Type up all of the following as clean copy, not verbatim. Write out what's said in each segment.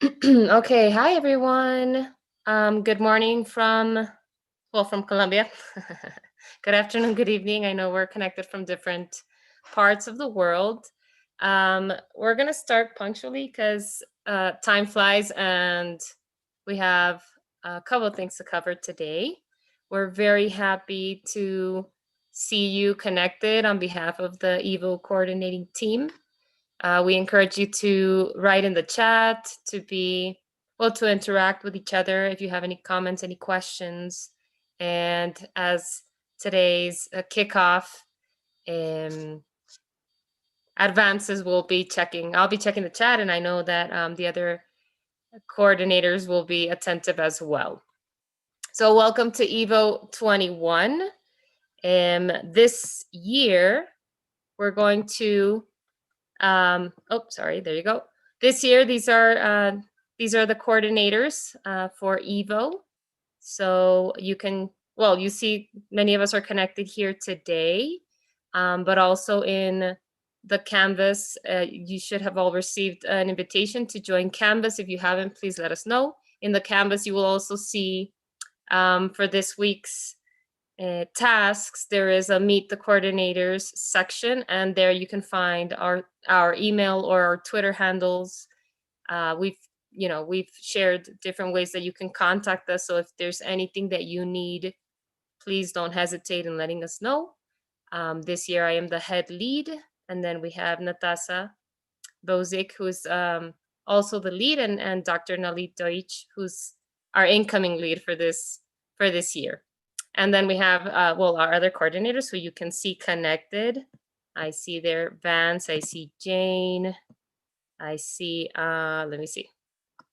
Okay, hi everyone. Good morning from Colombia. Good afternoon, good evening. I know we're connected from different parts of the world. We're gonna start punctually because time flies and we have a couple of things to cover today. We're very happy to see you connected on behalf of the EVO coordinating team. We encourage you to write in the chat, to interact with each other if you have any comments, any questions. And as today's kickoff advances, I'll be checking the chat, and I know that the other coordinators will be attentive as well. So welcome to EVO21. This year, we're going to there you go. This year, these are the coordinators for EVO. So you see many of us are connected here today, but also in the Canvas, you should have all received an invitation to join Canvas. If you haven't, please let us know. In the Canvas, you will also see for this week's tasks, there is a Meet the Coordinators section, and there you can find our email or our Twitter handles. We've shared different ways that you can contact us. So if there's anything that you need, please don't hesitate in letting us know. This year I am the head lead, and then we have Natasha Bozic, who's also the lead, and Dr. Nalit Deutsch, who's our incoming lead for this year. And then we have, our other coordinators who you can see connected. I see there Vance, I see Jane, I see, let me see.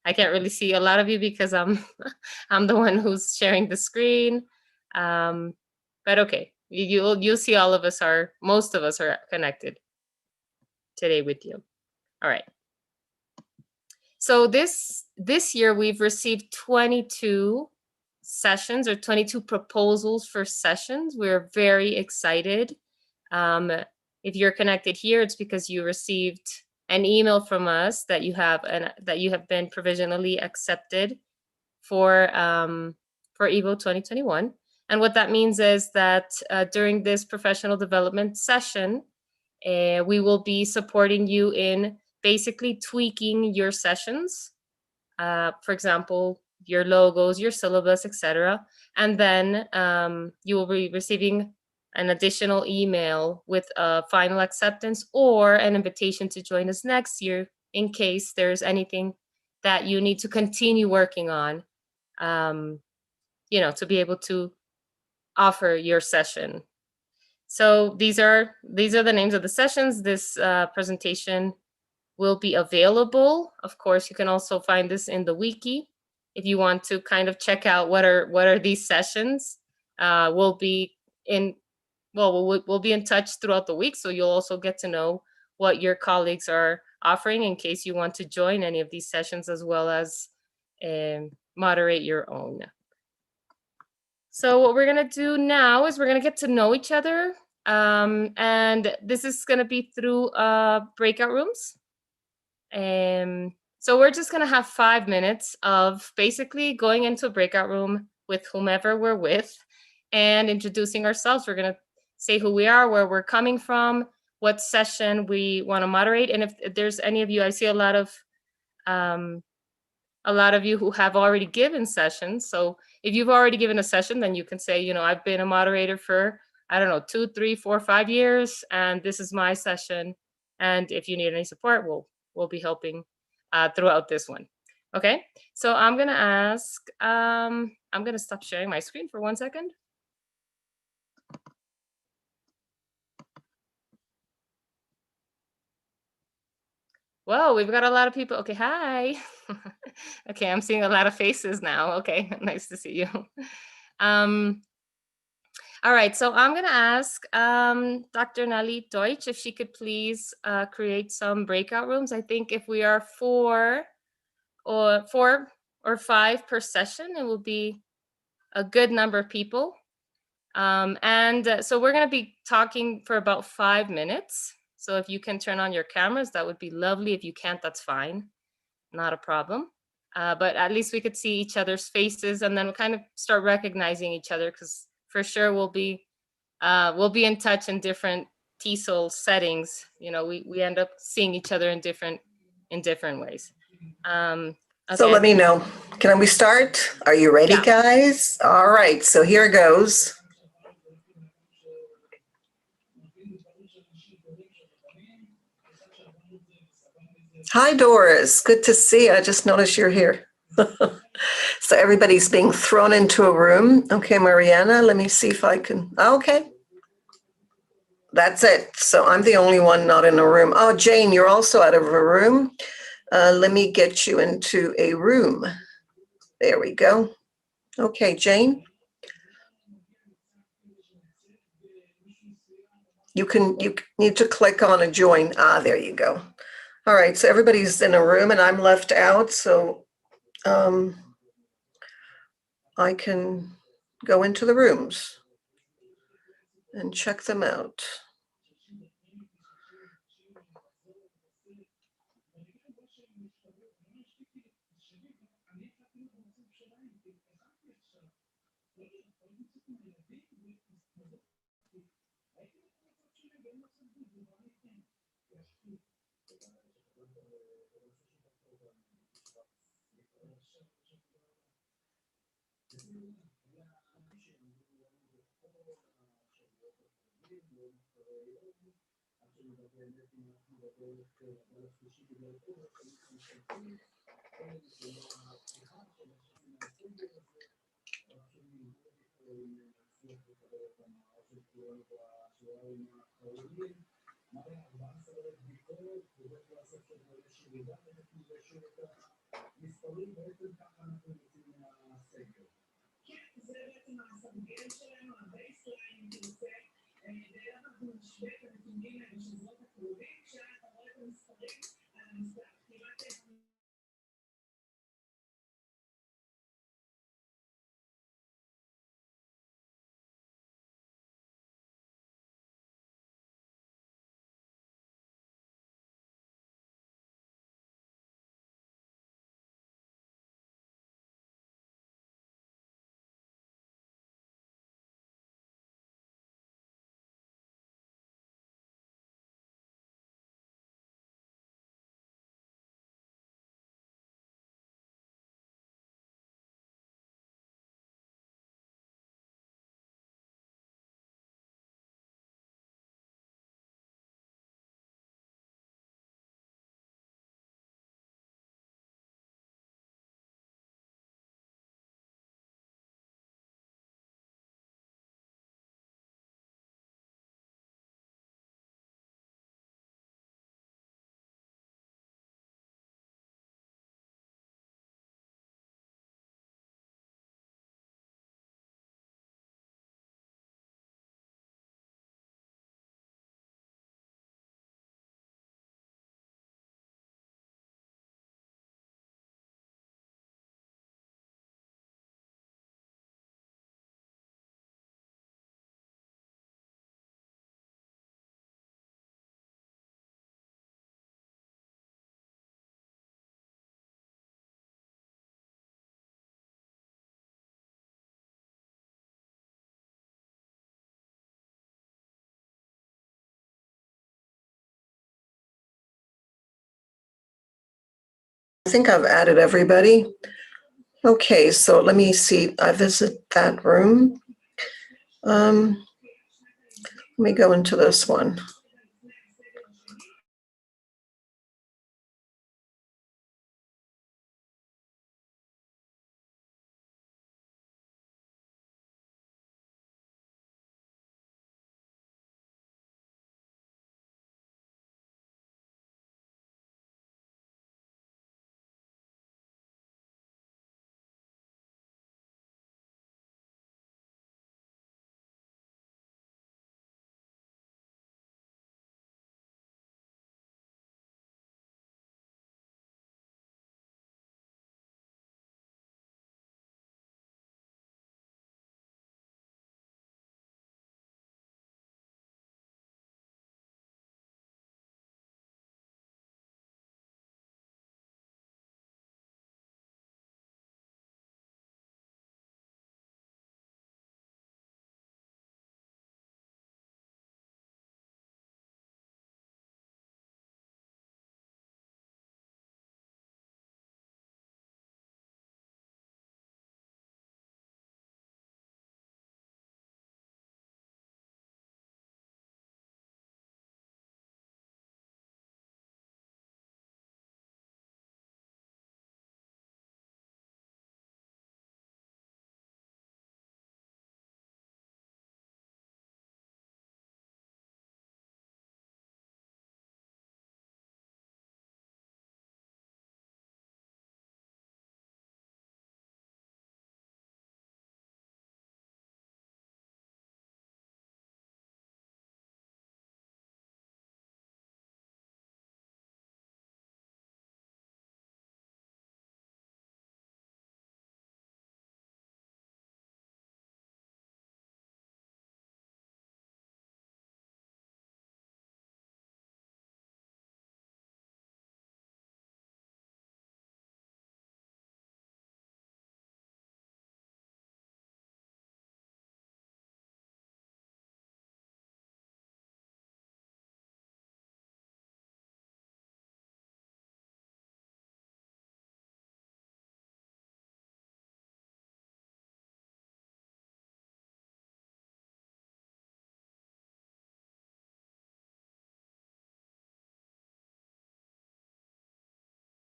I can't really see a lot of you because I'm the one who's sharing the screen. But okay, you'll see most of us are connected today with you. All right. So this year we've received 22 sessions or 22 proposals for sessions. We're very excited. If you're connected here, it's because you received an email from us that you have been provisionally accepted for EVO 2021. And what that means is that during this professional development session, we will be supporting you in basically tweaking your sessions. For example, your logos, your syllabus, etc. And then you will be receiving an additional email with a final acceptance or an invitation to join us next year in case there's anything that you need to continue working on, to be able to offer your session. So these are the names of the sessions. This presentation will be available. Of course, you can also find this in the wiki if you want to kind of check out what are these sessions. We'll be in touch throughout the week, so you'll also get to know what your colleagues are offering in case you want to join any of these sessions, as well as moderate your own. So what we're gonna do now is we're gonna get to know each other, and this is gonna be through breakout rooms. So we're just gonna have 5 minutes of basically going into a breakout room with whomever we're with and introducing ourselves. We're gonna say who we are, where we're coming from, what session we want to moderate, and if there's any of you, I see a lot of you who have already given sessions. So if you've already given a session, then you can say, I've been a moderator for, I don't know, 2, 3, 4, 5 years, and this is my session. And if you need any support, we'll be helping throughout this one. Okay, so I'm gonna ask, I'm gonna stop sharing my screen for 1 second. Whoa, we've got a lot of people. Okay, hi. Okay, I'm seeing a lot of faces now. Okay, nice to see you. All right, so I'm gonna ask Dr. Nalit Deutsch if she could please create some breakout rooms. I think if we are 4 or 5 per session, it will be a good number of people. So we're gonna be talking for about 5 minutes. So if you can turn on your cameras, that would be lovely. If you can't, that's fine, not a problem. but at least we could see each other's faces and then kind of start recognizing each other, because for sure we'll be in touch in different TESOL settings. You know, we end up seeing each other in different ways. So let me know. Can we start? Are you ready, Yeah. guys? All right, so here it goes. Hi, Doris. Good to see you. I just noticed you're here. So everybody's being thrown into a room. Okay, Mariana, let me see if I can. Okay. That's it. So I'm the only one not in a room. Oh, Jane, you're also out of a room. Let me get you into a room. There we go. Okay, Jane. You need to click on a join. Ah, there you go. All right, so everybody's in a room and I'm left out, so I can go into the rooms and check them out. I think I've added everybody. Okay, so let me see. I visit that room. Let me go into this one.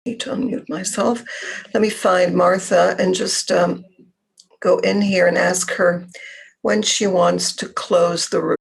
need to unmute myself. Let me find Martha and just go in here and ask her when she wants to close the room.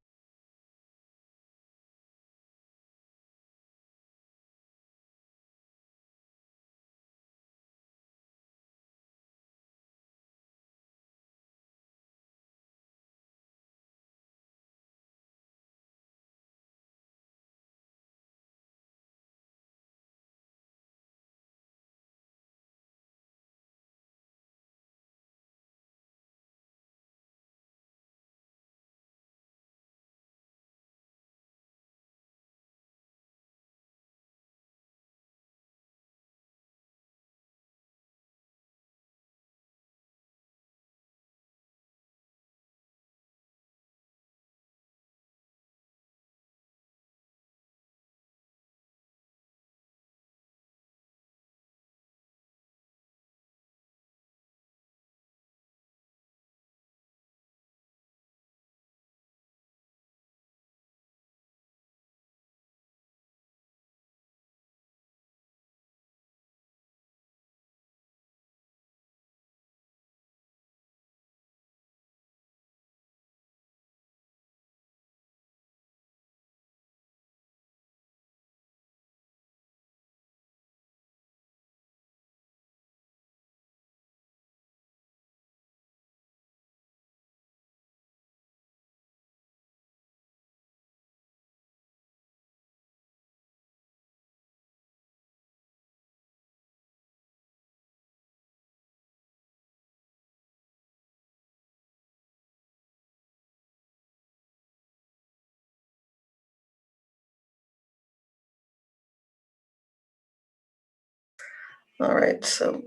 All right, so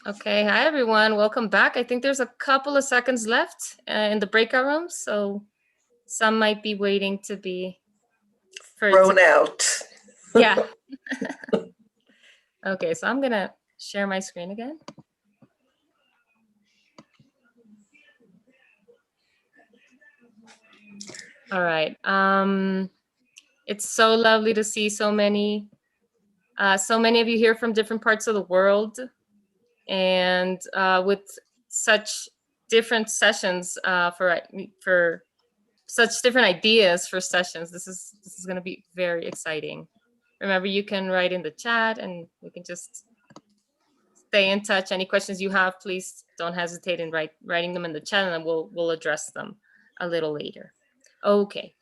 Okay, hi everyone, welcome back. I think there's a couple of seconds left in the breakout room, so some might be waiting to be thrown out. Yeah. Okay, so I'm gonna share my screen again. All right. It's so lovely to see so many of you here from different parts of the world, and with such different sessions for such different ideas for sessions. This is going to be very exciting. Remember, you can write in the chat, and we can just stay in touch. Any questions you have, please don't hesitate in writing them in the chat, and we'll address them a little later. Okay.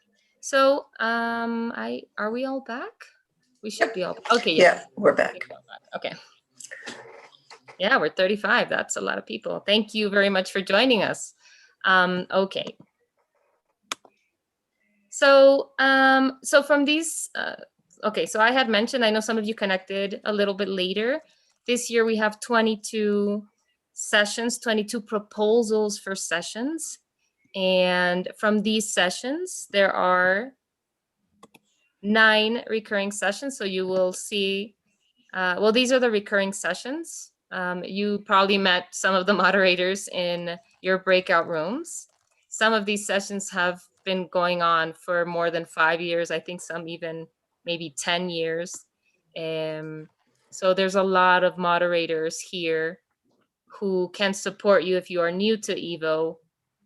So, are we all back? We should be all. Okay. Yeah, we're back. Okay. Yeah, we're 35. That's a lot of people. Thank you very much for joining us. Okay. So, so from these, okay, so I had mentioned, I know some of you connected a little bit later. This year we have 22 sessions, 22 proposals for sessions. And from these sessions, there are 9 recurring sessions. So you will see, well, these are the recurring sessions. You probably met some of the moderators in your breakout rooms. Some of these sessions have been going on for more than 5 years. I think some even maybe 10 years. So there's a lot of moderators here who can support you if you are new to EVO.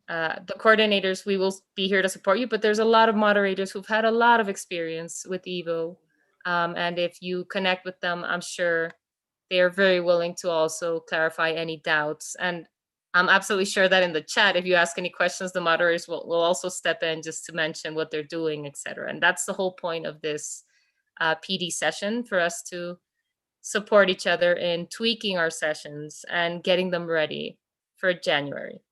The coordinators, we will be here to support you, but there's a lot of moderators who've had a lot of experience with EVO. And if you connect with them, I'm sure they are very willing to also clarify any doubts. And I'm absolutely sure that in the chat, if you ask any questions, the moderators will also step in just to mention what they're doing, etc. And that's the whole point of this PD session, for us to support each other in tweaking our sessions and getting them ready for January.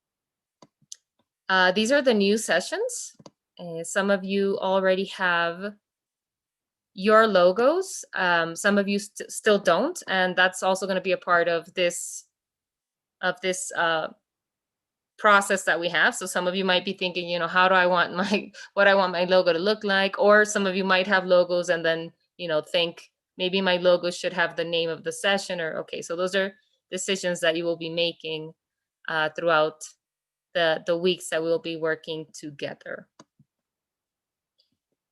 These are the new sessions. Some of you already have your logos. Some of you still don't, and that's also going to be a part of this process that we have. So some of you might be thinking, you know, how do I want what I want my logo to look like? Or some of you might have logos and then, you know, think maybe my logo should have the name of the session, or okay. So those are decisions that you will be making throughout the weeks that we'll be working together.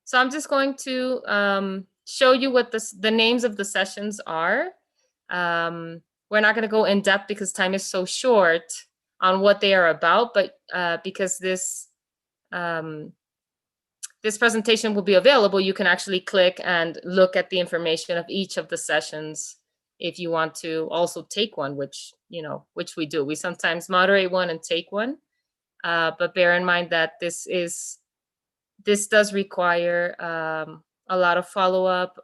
So I'm just going to show you what the names of the sessions are. We're not going to go in depth because time is so short on what they are about, but because this presentation will be available, you can actually click and look at the information of each of the sessions if you want to also take one, which we do. We sometimes moderate one and take one, but bear in mind that this does require a lot of follow-up.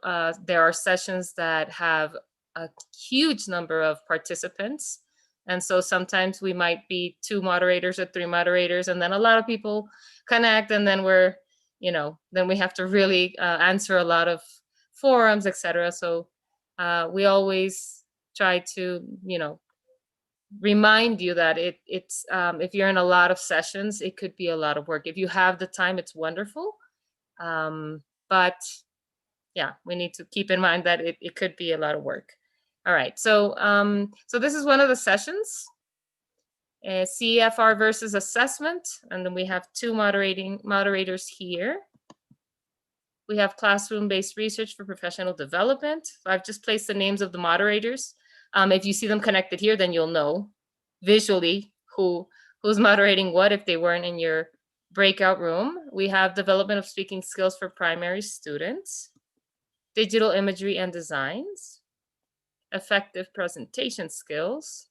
There are sessions that have a huge number of participants. And so sometimes we might be 2 moderators or 3 moderators, and then a lot of people connect, and then then we have to really answer a lot of forums, etc. So we always try to, remind you that it's if you're in a lot of sessions, it could be a lot of work. If you have the time, it's wonderful. But yeah, we need to keep in mind that it could be a lot of work. All right, so this is one of the sessions, CFR versus assessment, and then we have 2 moderators here. We have classroom-based research for professional development. So I've just placed the names of the moderators. If you see them connected here, then you'll know visually who's moderating what if they weren't in your breakout room. We have development of speaking skills for primary students, digital imagery and designs, effective presentation skills,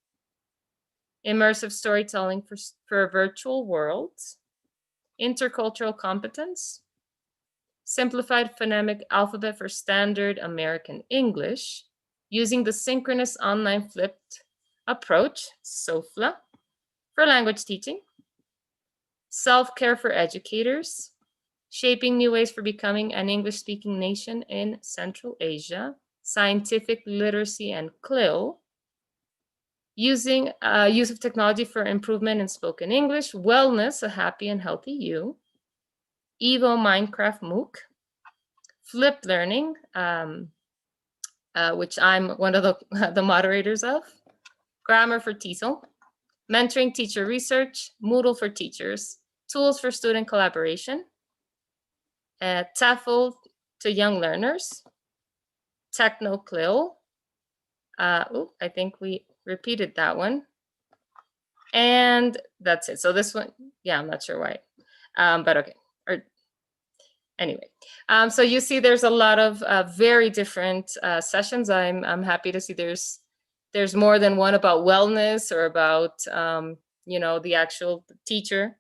immersive storytelling for virtual worlds, intercultural competence, simplified phonemic alphabet for standard American English, using the synchronous online flipped approach, SOFLA, for language teaching, self-care for educators, shaping new ways for becoming an English-speaking nation in Central Asia, scientific literacy and CLIL, using use of technology for improvement in spoken English, wellness, a happy and healthy you, EVO Minecraft MOOC, flipped learning, which I'm one of the moderators of, grammar for TESOL, mentoring teacher research, Moodle for teachers, tools for student collaboration, TEFL to young learners, Techno-CLIL. I think we repeated that one. And that's it. So this one, yeah, I'm not sure why, but okay. Anyway, so you see there's a lot of very different sessions. I'm happy to see there's more than one about wellness or about, the actual teacher,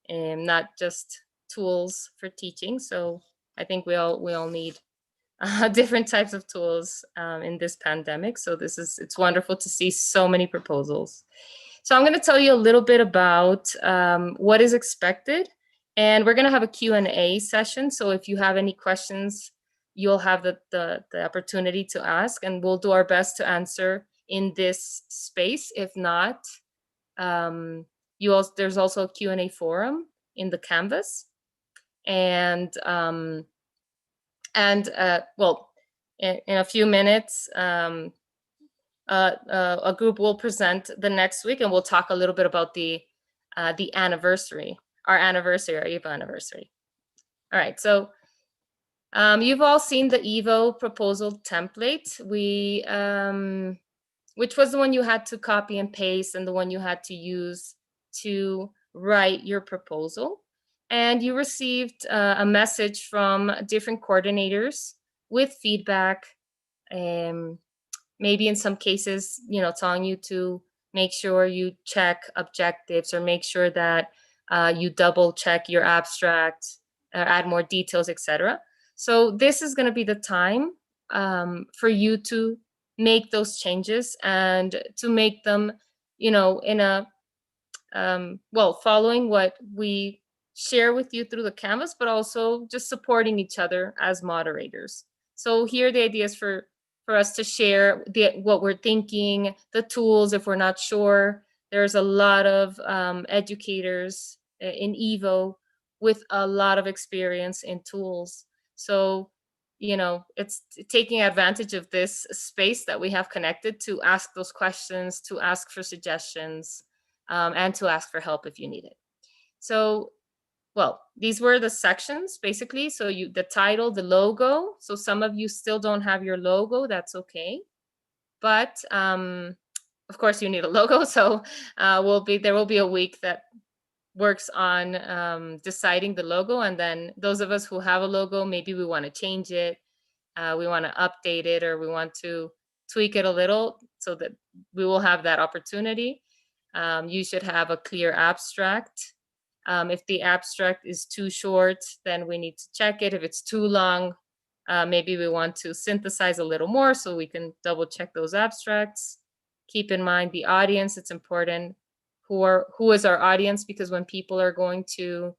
and not just tools for teaching. So I think we all need different types of tools in this pandemic. So it's wonderful to see so many proposals. So I'm going to tell you a little bit about what is expected, and we're going to have a Q&A session. So if you have any questions, you'll have the opportunity to ask, and we'll do our best to answer in this space. If not, there's also a Q&A forum in the Canvas, and well, in a few minutes, a group will present the next week, and we'll talk a little bit about the anniversary, our EVO anniversary. All right, so you've all seen the EVO proposal template, which was the one you had to copy and paste and the one you had to use to write your proposal. And you received a message from different coordinators with feedback, maybe in some cases, telling you to make sure you check objectives or make sure that you double check your abstract, add more details, etc. So this is going to be the time for you to make those changes and to make them, in a, following what we share with you through the Canvas, but also just supporting each other as moderators. So here the idea is for us to share what we're thinking, the tools if we're not sure. there's a lot of educators in EVO with a lot of experience in tools. So, you know, it's taking advantage of this space that we have connected to ask those questions, to ask for suggestions, and to ask for help if you need it. So, well, these were the sections basically. So the title, the logo. So some of you still don't have your logo. That's okay. But of course you need a logo. So there will be a week that works on deciding the logo. And then those of us who have a logo, maybe we want to change it. We want to update it, or we want to tweak it a little so that we will have that opportunity. You should have a clear abstract. If the abstract is too short, then we need to check it. If it's too long, maybe we want to synthesize a little more so we can double check those abstracts. Keep in mind the audience. It's important. Who is our audience? Because when people are going to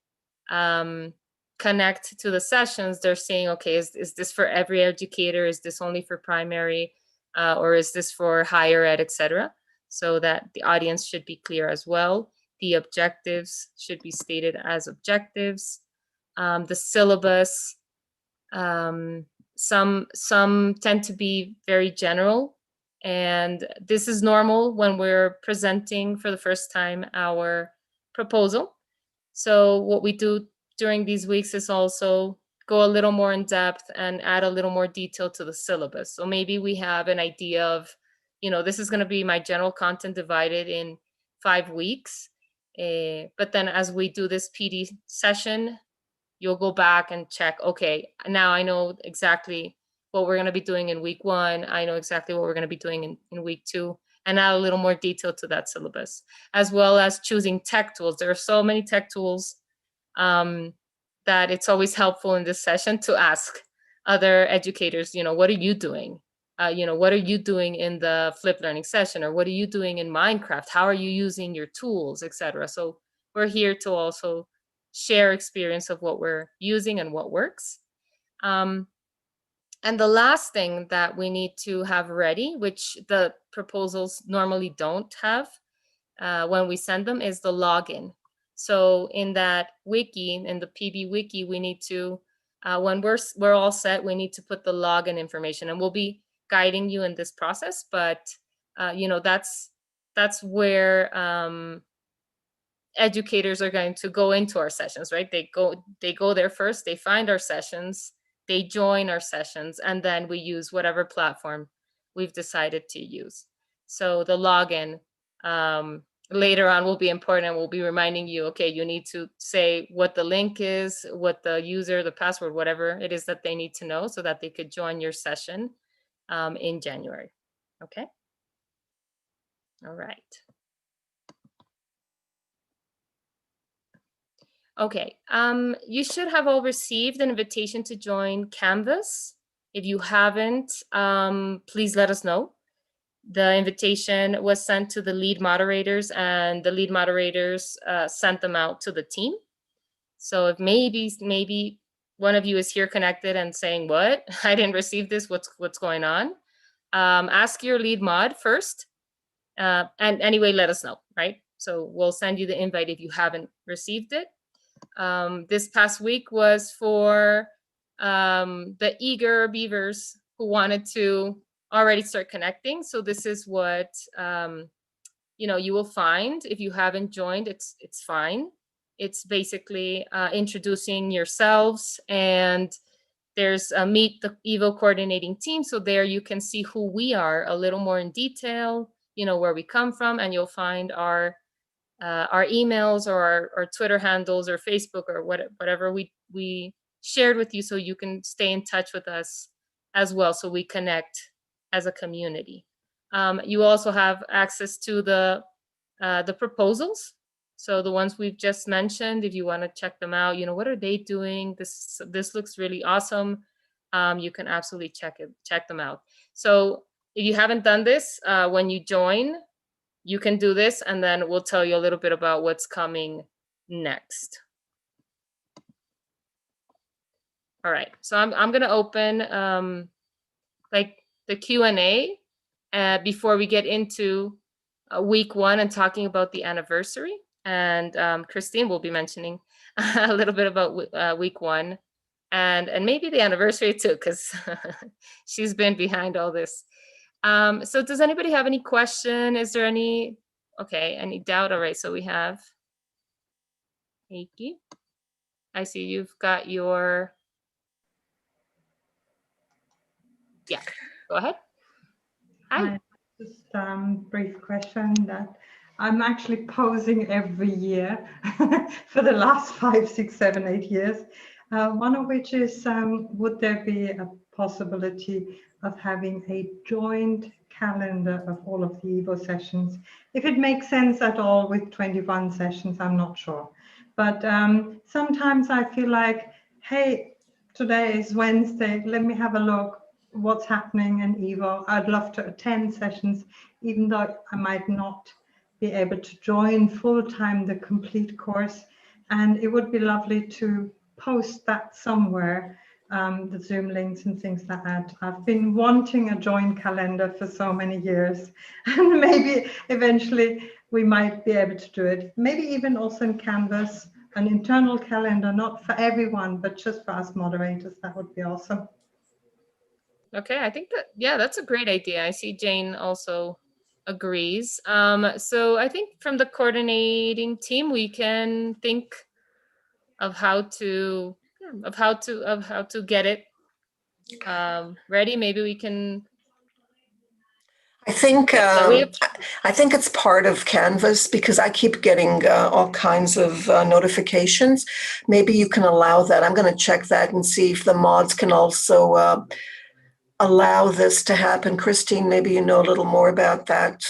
connect to the sessions, they're saying, okay, is this for every educator? Is this only for primary? Or is this for higher ed, etc.? So that the audience should be clear as well. The objectives should be stated as objectives. The syllabus, some tend to be very general, and this is normal when we're presenting for the first time our proposal. So what we do during these weeks is also go a little more in depth and add a little more detail to the syllabus. So maybe we have an idea of, you know, this is going to be my general content divided in 5 weeks. But then as we do this PD session, you'll go back and check, okay, now I know exactly what we're going to be doing in week 1. I know exactly what we're going to be doing in week 2, and add a little more detail to that syllabus, as well as choosing tech tools. There are so many tech tools that it's always helpful in this session to ask other educators, you know, what are you doing? You know, what are you doing in the flipped learning session? Or what are you doing in Minecraft? How are you using your tools, etc.? So we're here to also share experience of what we're using and what works. And the last thing that we need to have ready, which the proposals normally don't have when we send them, is the login. So in that wiki, in the PB wiki, we need to, when we're all set, we need to put the login information, and we'll be guiding you in this process. But you know, that's where educators are going to go into our sessions, right? They go there first, they find our sessions, they join our sessions, and then we use whatever platform we've decided to use. So the login later on will be important. We'll be reminding you, okay, you need to say what the link is, what the user, the password, whatever it is that they need to know so that they could join your session in January. Okay. All right. Okay, you should have all received an invitation to join Canvas. If you haven't, please let us know. The invitation was sent to the lead moderators, and the lead moderators sent them out to the team. So if maybe one of you is here connected and saying, what? I didn't receive this, what's going on? Ask your lead mod first, and anyway, let us know, right? So we'll send you the invite if you haven't received it. This past week was for the eager beavers who wanted to already start connecting. So this is what you know, you will find if you haven't joined. It's fine. It's basically introducing yourselves, and there's meet the EVO coordinating team. So there you can see who we are a little more in detail, you know, where we come from, and you'll find our emails or our Twitter handles or Facebook or whatever we shared with you, so you can stay in touch with us as well, so we connect as a community. You also have access to the proposals. So the ones we've just mentioned, if you want to check them out, you know, what are they doing? This looks really awesome. You can absolutely check them out. So if you haven't done this, when you join, you can do this, and then we'll tell you a little bit about what's coming next. All right, so I'm gonna open like the Q&A before we get into week 1 and talking about the anniversary. And Christine will be mentioning a little bit about week 1 and maybe the anniversary too, because she's been behind all this. So does anybody have any question? Is there any doubt? All right, so we have Heikki. I see you've got your, yeah, go ahead. Hi. Just brief question that I'm actually posing every year for the last 5, 6, 7, 8 years. One of which is, would there be a possibility of having a joint calendar of all of the EVO sessions? If it makes sense at all with 21 sessions, I'm not sure. But sometimes I feel like, hey, today is Wednesday, let me have a look what's happening in EVO. I'd love to attend sessions, even though I might not be able to join full-time the complete course. And it would be lovely to post that somewhere, the Zoom links and things like that. I've been wanting a joint calendar for so many years, and maybe eventually we might be able to do it. Maybe even also in Canvas, an internal calendar, not for everyone, but just for us moderators. That would be awesome. Okay, I think that, yeah, that's a great idea. I see Jane also agrees. So I think from the coordinating team, we can think of how to get it ready. Maybe we can. I think Yeah, I think it's part of Canvas because I keep getting all kinds of notifications. Maybe you can allow that. I'm going to check that and see if the mods can also allow this to happen. Christine, maybe you know a little more about that.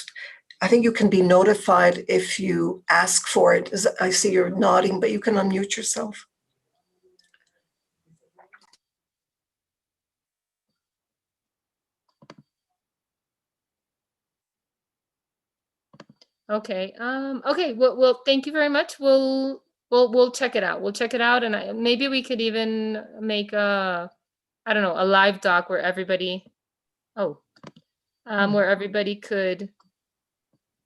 I think you can be notified if you ask for it. I see you're nodding, but you can unmute yourself. Okay. Okay. Well, thank you very much. We'll check it out. We'll check it out, and maybe we could even make a, I don't know, a live doc where everybody, where everybody could.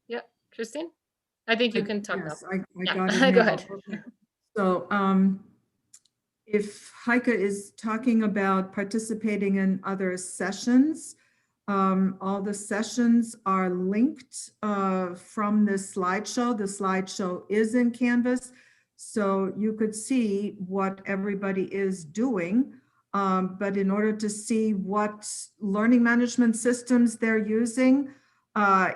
Yeah, Christine, I think you can talk yes, now. I got it now. Go ahead. Okay. So if Heike is talking about participating in other sessions, all the sessions are linked from this slideshow. The slideshow is in Canvas, so you could see what everybody is doing. But in order to see what learning management systems they're using,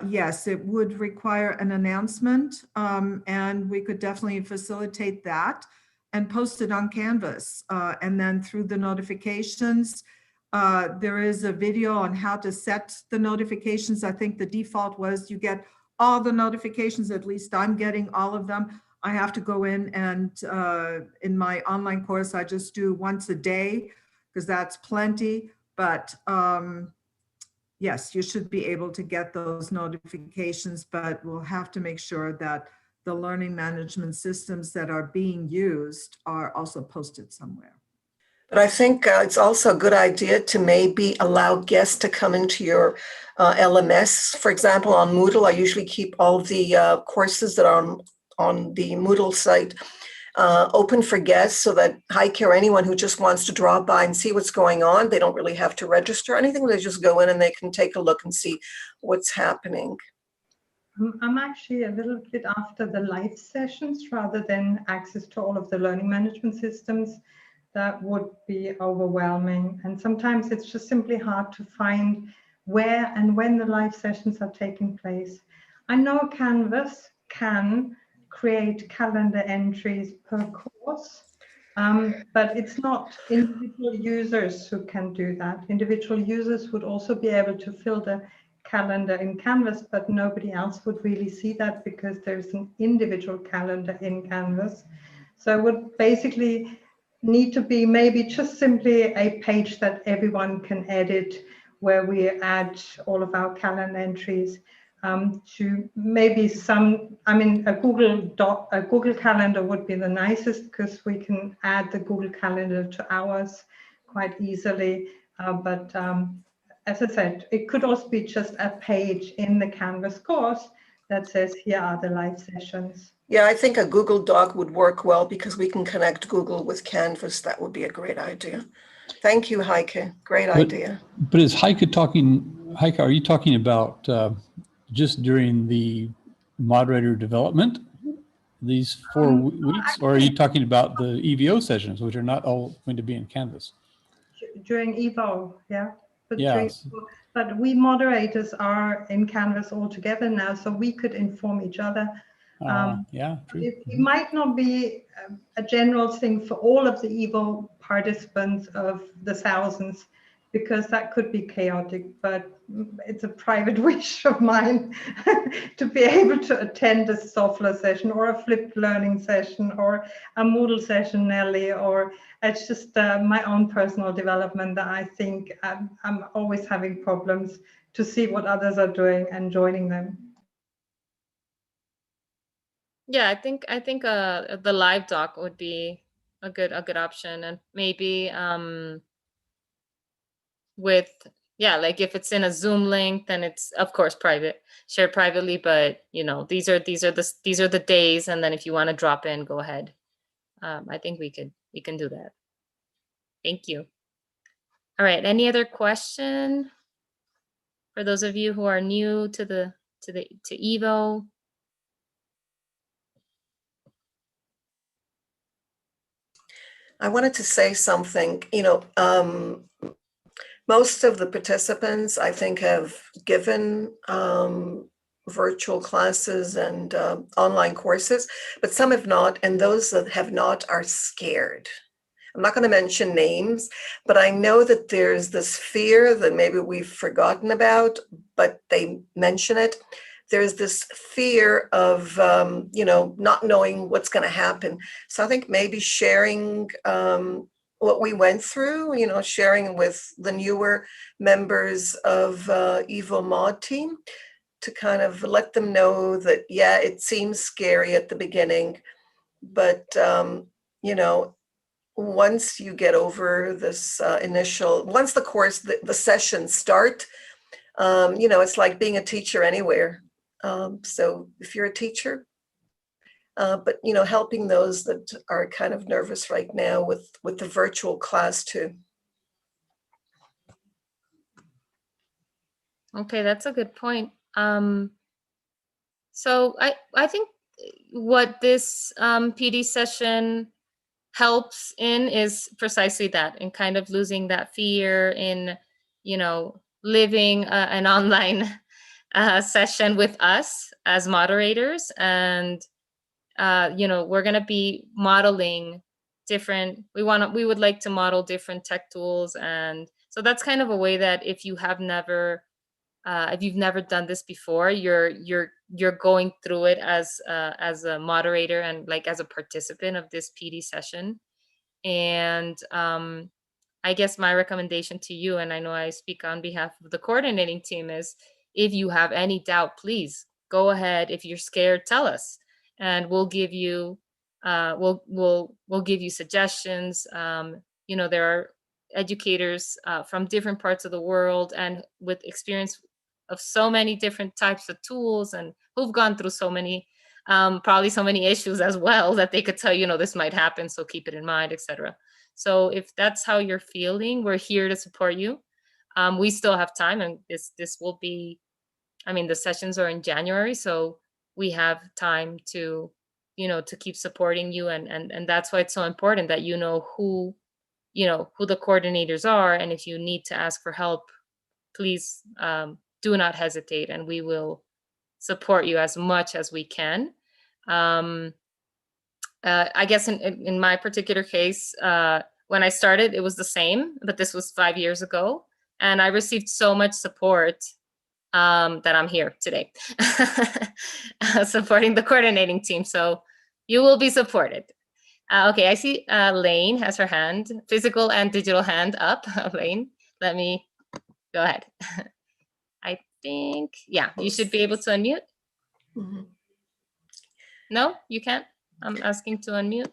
yes, it would require an announcement, and we could definitely facilitate that and post it on Canvas. And then through the notifications, there is a video on how to set the notifications. I think the default was you get all the notifications, at least I'm getting all of them. I have to go in and in my online course, I just do once a day because that's plenty. But yes, you should be able to get those notifications, but we'll have to make sure that the learning management systems that are being used are also posted somewhere. But I think it's also a good idea to maybe allow guests to come into your LMS. For example, on Moodle, I usually keep all the courses that are on the Moodle site open for guests so that Heike or anyone who just wants to drop by and see what's going on, they don't really have to register or anything. They just go in and they can take a look and see what's happening. I'm actually a little bit after the live sessions rather than access to all of the learning management systems. That would be overwhelming. And sometimes it's just simply hard to find where and when the live sessions are taking place. I know Canvas can create calendar entries per course, but it's not individual users who can do that. Individual users would also be able to fill the calendar in Canvas, but nobody else would really see that because there's an individual calendar in Canvas. So it would basically need to be maybe just simply a page that everyone can edit, where we add all of our calendar entries to maybe some, I mean, a Google Calendar would be the nicest because we can add the Google Calendar to ours quite easily. But as I said, it could also be just a page in the Canvas course that says, here are the live sessions. Yeah, I think a Google Doc would work well because we can connect Google with Canvas. That would be a great idea. Thank you, Heike. Great idea. But is Heike talking, Heike, are you talking about just during the moderator development, these 4 weeks, or are you talking about the EVO sessions, which are not all going to be in Canvas? During EVO, yeah. But, Yes. but we moderators are in Canvas all together now, so we could inform each other. Yeah, true. It might not be a general thing for all of the EVO participants of the thousands, because that could be chaotic, but it's a private wish of mine to be able to attend a software session or a flipped learning session or a Moodle session, Nelly, or it's just my own personal development that I think I'm always having problems to see what others are doing and joining them. Yeah, I think the live doc would be a good option, and maybe with, yeah, like if it's in a Zoom link, then it's of course private, shared privately, but you know, these are the days, and then if you want to drop in, go ahead. I think we can do that. Thank you. All right, any other question for those of you who are new to EVO? I wanted to say something. Most of the participants, I think, have given virtual classes and online courses, but some have not, and those that have not are scared. I'm not going to mention names, but I know that there's this fear that maybe we've forgotten about, but they mention it. There's this fear of, not knowing what's going to happen. So I think maybe sharing what we went through, sharing with the newer members of EVO Mod team to kind of let them know that, yeah, it seems scary at the beginning, but, once you get over this once the course, the sessions start, it's like being a teacher anywhere. So if you're a teacher, but, helping those that are kind of nervous right now with the virtual class too. Okay, that's a good point. So I think what this PD session helps in is precisely that, in kind of losing that fear in, living an online session with us as moderators. And, we're going to be modeling different, we would like to model different tech tools. And so that's kind of a way that if you've never done this before, you're going through it as a moderator and like as a participant of this PD session. And I guess my recommendation to you, and I know I speak on behalf of the coordinating team, is if you have any doubt, please go ahead. If you're scared, tell us, and we'll give you we'll give you suggestions. There are educators from different parts of the world and with experience of so many different types of tools, and who've gone through so many probably so many issues as well, that they could tell this might happen, so keep it in mind, etc. So if that's how you're feeling, we're here to support you. We still have time, and this will be, the sessions are in January, so we have time to to keep supporting you, and that's why it's so important that who the coordinators are, and if you need to ask for help, please do not hesitate, and we will support you as much as we can. I guess in my particular case, when I started, it was the same, but this was 5 years ago, and I received so much support that I'm here today supporting the coordinating team. So you will be supported. Okay, I see Lane has her hand, physical and digital hand up. Lane, let me go ahead. I think, yeah, you should be able to unmute. Mhm. No, you can't? I'm asking to unmute.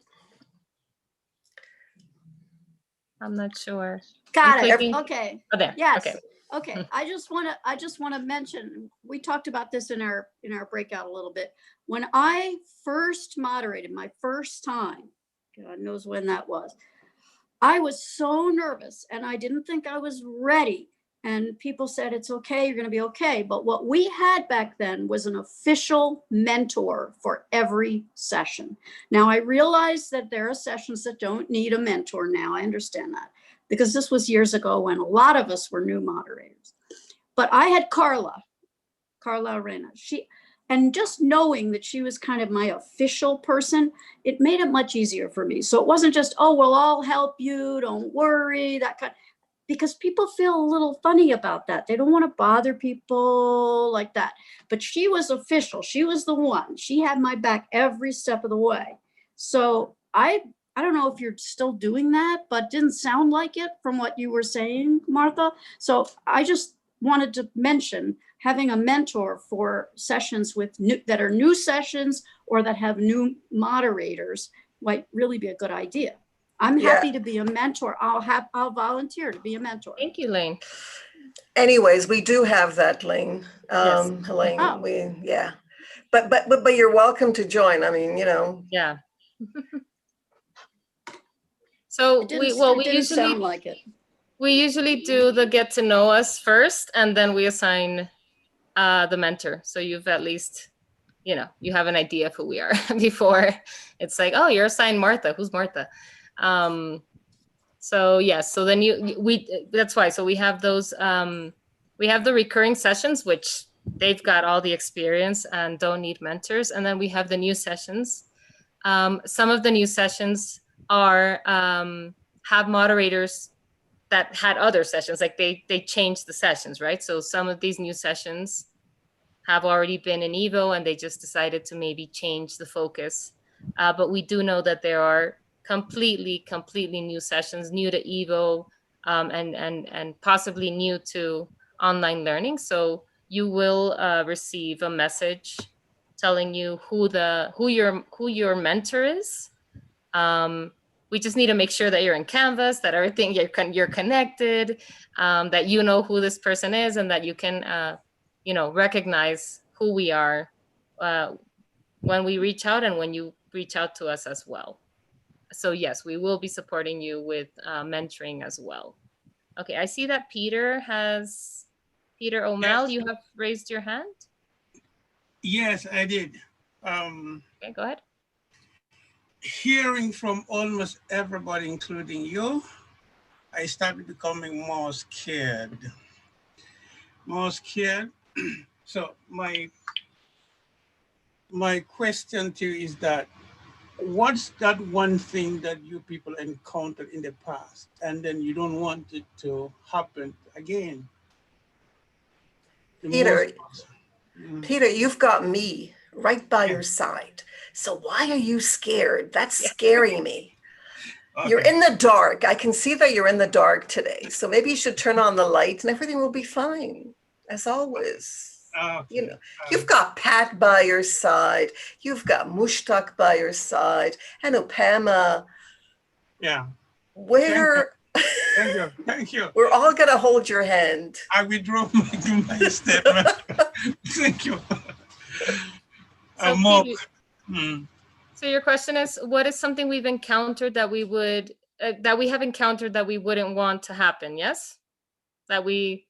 I'm not sure. Got it. clicking- Okay. Oh, there. Yes. Okay. Okay, I just want to mention, we talked about this in our breakout a little bit. When I first moderated my first time, God knows when that was, I was so nervous and I didn't think I was ready. And people said, it's okay, you're going to be okay. But what we had back then was an official mentor for every session. Now, I realize that there are sessions that don't need a mentor now. I understand that, because this was years ago when a lot of us were new moderators. But I had Carla Arena. And just knowing that she was kind of my official person, it made it much easier for me. So it wasn't just, oh, well, I'll help you, don't worry, that kind. Because people feel a little funny about that. They don't want to bother people like that. But she was official. She was the one. She had my back every step of the way. So I don't know if you're still doing that, but it didn't sound like it from what you were saying, Martha. So I just wanted to mention having a mentor for sessions that are new sessions or that have new moderators might really be a good idea. I'm happy to be a mentor. I'll volunteer to be a mentor. Thank you, Lane. Anyways, we do have that, Lane. Yes. Helene, Oh. yeah. But you're welcome to join. I mean, Yeah. So we usually sound like it. We usually do the get to know us first, and then we assign the mentor. So you've at least, you have an idea of who we are before it's like, oh, you're assigned Martha. Who's Martha? So yes, so then that's why. So we have those, we have the recurring sessions, which they've got all the experience and don't need mentors. And then we have the new sessions. Some of the new sessions are, have moderators that had other sessions, like they changed the sessions, right? So some of these new sessions have already been in EVO and they just decided to maybe change the focus. But we do know that there are completely new sessions, new to EVO, and possibly new to online learning. So you will receive a message telling you who your mentor is. We just need to make sure that you're in Canvas, that everything you're connected, that you know who this person is, and that you can recognize who we are when we reach out and when you reach out to us as well. So yes, we will be supporting you with mentoring as well. Okay, I see that Peter O'Mall, yes. You have raised your hand? Yes, I did. Okay, go ahead. Hearing from almost everybody, including you, I started becoming more scared. So my question to you is that, what's that one thing that you people encountered in the past and then you don't want it to happen again? Peter, you've got me right by your side. So why are you scared? That's scaring me. Okay. You're in the dark. I can see that you're in the dark today. So maybe you should turn on the light and everything will be fine, as always. Okay. You've got Pat by your side. You've got Mushtaq by your side. And Upama. Yeah. Where... Thank you. We're all going to hold your hand. I withdraw my statement. Thank you. So your question is, what is something we've encountered that we would, that we have encountered that we wouldn't want to happen? Yes? That we,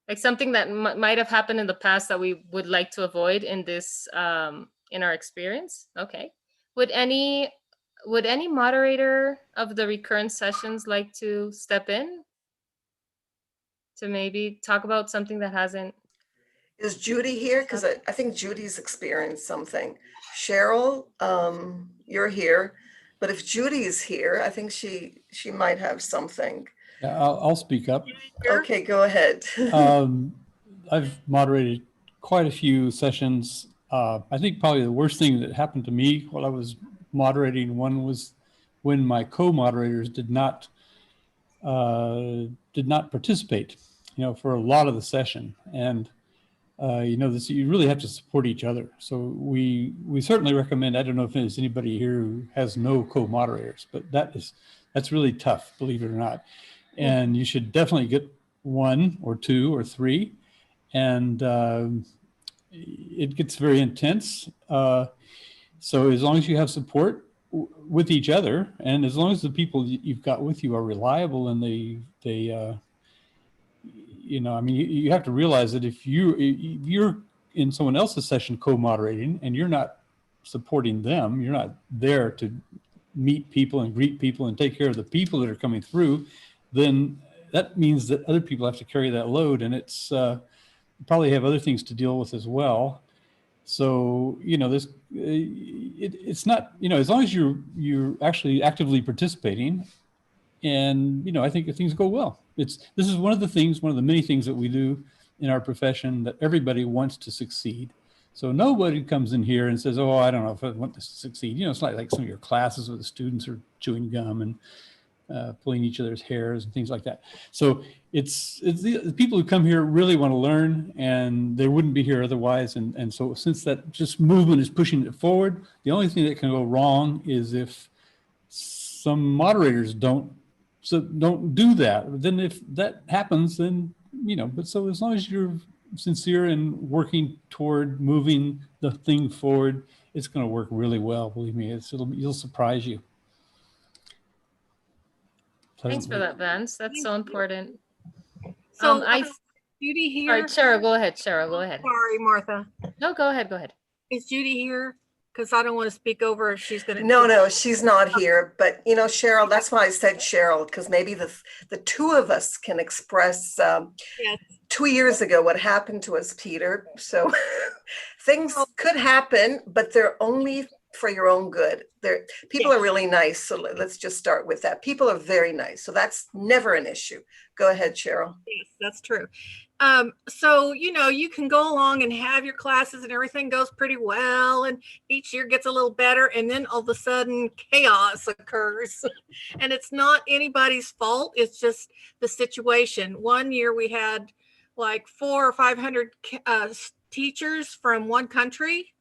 like something that might have happened in the past that we would like to avoid in this, in our experience? Okay. Would any moderator of the recurrent sessions like to step in to maybe talk about something that hasn't? Is Judy here? Because I think Judy's experienced something. Cheryl, you're here, but if Judy's here, I think she might have something. Yeah, I'll speak up. Okay, go ahead. I've moderated quite a few sessions. I think probably the worst thing that happened to me while I was moderating one was when my co-moderators did not participate, for a lot of the session. And you really have to support each other. So we certainly recommend, I don't know if there's anybody here who has no co-moderators, but that's really tough, believe it or not. And you should definitely get one or two or three, and it gets very intense. So as long as you have support with each other, and as long as the people you've got with you are reliable and they you know, I mean, you have to realize that if you're in someone else's session co-moderating and you're not supporting them, you're not there to meet people and greet people and take care of the people that are coming through, then that means that other people have to carry that load, and it's probably have other things to deal with as well. So, you know, this it's not, you know, as long as you're actually actively participating, and, you know, I think things go well. This is one of the many things that we do in our profession, that everybody wants to succeed. So nobody comes in here and says, oh, I don't know if I want this to succeed. You know, it's like some of your classes where the students are chewing gum and pulling each other's hairs and things like that. So it's the people who come here really want to learn, and they wouldn't be here otherwise. And so since that just movement is pushing it forward, the only thing that can go wrong is if some moderators don't do that. Then if that happens, then, you know, but so as long as you're sincere and working toward moving the thing forward, it's going to work really well. Believe me, it'll surprise you. Thanks for that, Vance. That's so important. So Judy here. All right, Cheryl, go ahead. Cheryl, go ahead. Sorry, Martha. No, go ahead. Go ahead. Is Judy here? Because I don't want to speak over if she's going to. No, she's not here. But, you know, Cheryl, that's why I said Cheryl, because maybe the two of us can express Yes. 2 years ago what happened to us, Peter. So things could happen, but they're only for your own good. People are really nice. So let's just start with that. People are very nice. So that's never an issue. Go ahead, Cheryl. Yes, that's true. So, you know, you can go along and have your classes and everything goes pretty well, and each year gets a little better, and then all of a sudden chaos occurs. And it's not anybody's fault. It's just the situation. One year we had like 400 or 500 teachers from one country,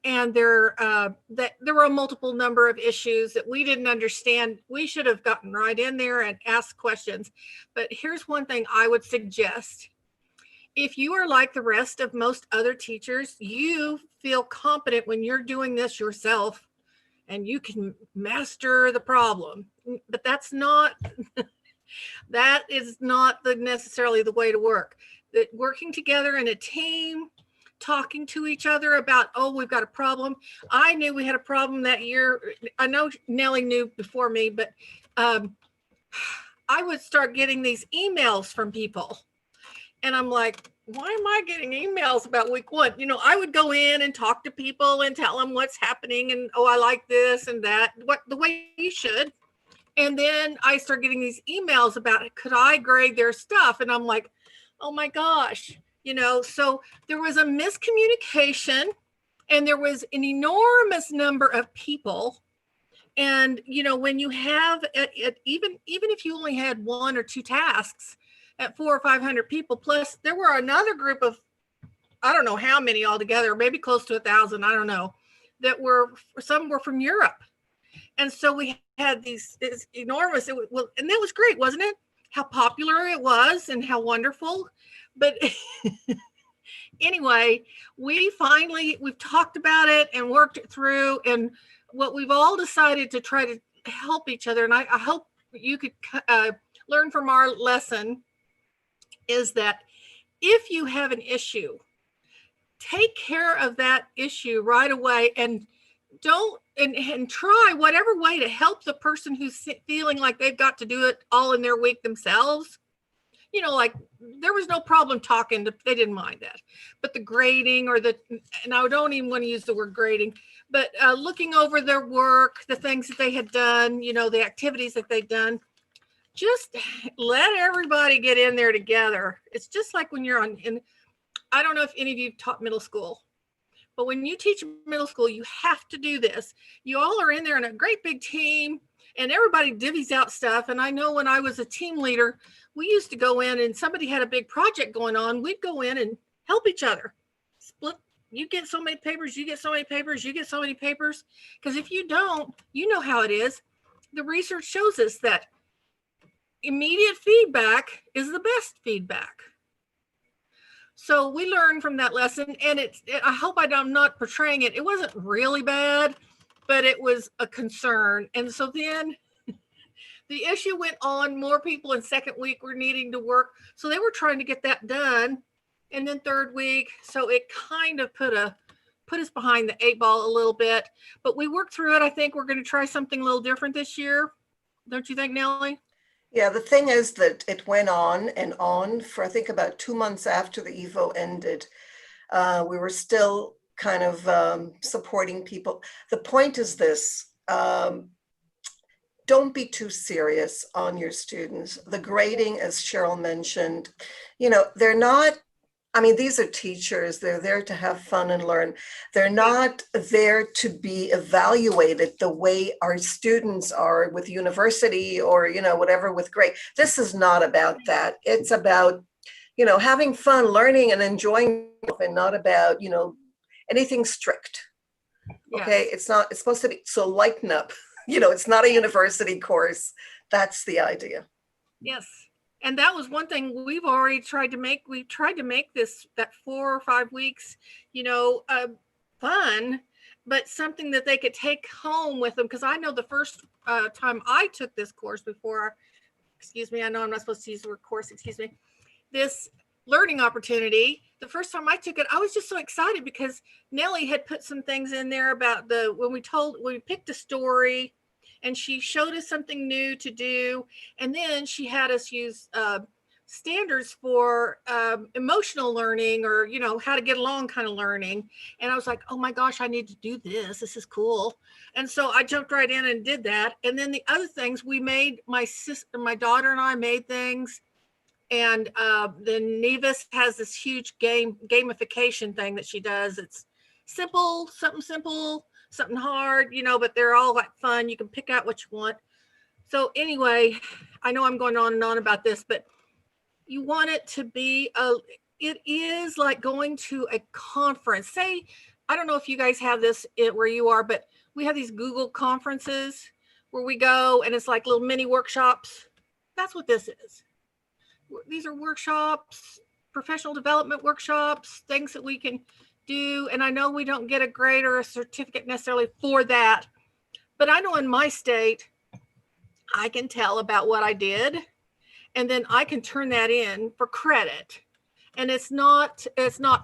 and there were a multiple number of issues that we didn't understand. We should have gotten right in there and asked questions. But here's one thing I would suggest. If you are like the rest of most other teachers, you feel competent when you're doing this yourself and you can master the problem. But that's not, that is not necessarily the way to work. That working together in a team, talking to each other about, oh, we've got a problem. I knew we had a problem that year. I know Nellie knew before me, but I would start getting these emails from people. And I'm like, why am I getting emails about week one? You know, I would go in and talk to people and tell them what's happening. And, oh, I like this and that, the way you should. And then I start getting these emails about, could I grade their stuff? And I'm like, oh my gosh. You know, so there was a miscommunication, and there was an enormous number of people. And, you know, when you have even if you only had 1 or 2 tasks at 400 or 500 people, plus there were another group of, I don't know how many altogether, maybe close to 1,000, I don't know, that some were from Europe. And so we had this enormous, and that was great, wasn't it? How popular it was and how wonderful. But anyway, we've talked about it and worked it through, and what we've all decided to try to help each other, and I hope you could learn from our lesson, is that if you have an issue, take care of that issue right away, and try whatever way to help the person who's feeling like they've got to do it all in their week themselves. You know, like there was no problem they didn't mind that. But the grading and I don't even want to use the word grading, but looking over their work, the things that they had done, you know, the activities that they've done, just let everybody get in there together. It's just like when you're I don't know if any of you taught middle school, but when you teach middle school, you have to do this. You all are in there in a great big team, and everybody divvies out stuff. And I know when I was a team leader, we used to go in and somebody had a big project going on. We'd go in and help each other. Split. You get so many papers, you get so many papers, you get so many papers. Because if you don't, you know how it is. The research shows us that immediate feedback is the best feedback. So we learned from that lesson, and I hope I'm not portraying it. It wasn't really bad, but it was a concern. And so then the issue went on. More people in second week were needing to work. So they were trying to get that done. And then third week, so it kind of put us behind the 8 ball a little bit, but we worked through it. I think we're going to try something a little different this year. Don't you think, Nellie? Yeah, the thing is that it went on and on for, I think, about 2 months after the EVO ended. We were still kind of supporting people. The point is this, don't be too serious on your students. The grading, as Cheryl mentioned, you know, they're not, I mean, these are teachers. They're there to have fun and learn. They're not there to be evaluated the way our students are with university or, you know, whatever with grade. This is not about that. It's about, you know, having fun, learning and enjoying, and not about, you know, anything strict. Okay, it's not, it's supposed to be, so lighten up. You know, it's not a university course. That's the idea. Yes. And that was one thing we've already tried to make. We tried to make that 4 or 5 weeks, you know, fun, but something that they could take home with them. Because I know the first time I took this course before, excuse me, I know I'm not supposed to use the word course, excuse me, this learning opportunity. The first time I took it, I was just so excited because Nellie had put some things in there about when we picked a story, and she showed us something new to do. And then she had us use standards for emotional learning, or, you know, how to get along kind of learning. And I was like, oh my gosh, I need to do this. This is cool. And so I jumped right in and did that. And then the other things we made, my daughter and I made things. And then Nevis has this huge gamification thing that she does. It's simple, something hard, you know, but they're all like fun. You can pick out what you want. So anyway, I know I'm going on and on about this, but you want it to be it is like going to a conference. Say, I don't know if you guys have this where you are, but we have these Google conferences where we go and it's like little mini workshops. That's what this is. These are workshops, professional development workshops, things that we can do. And I know we don't get a grade or a certificate necessarily for that, but I know in my state, I can tell about what I did, and then I can turn that in for credit. And it's not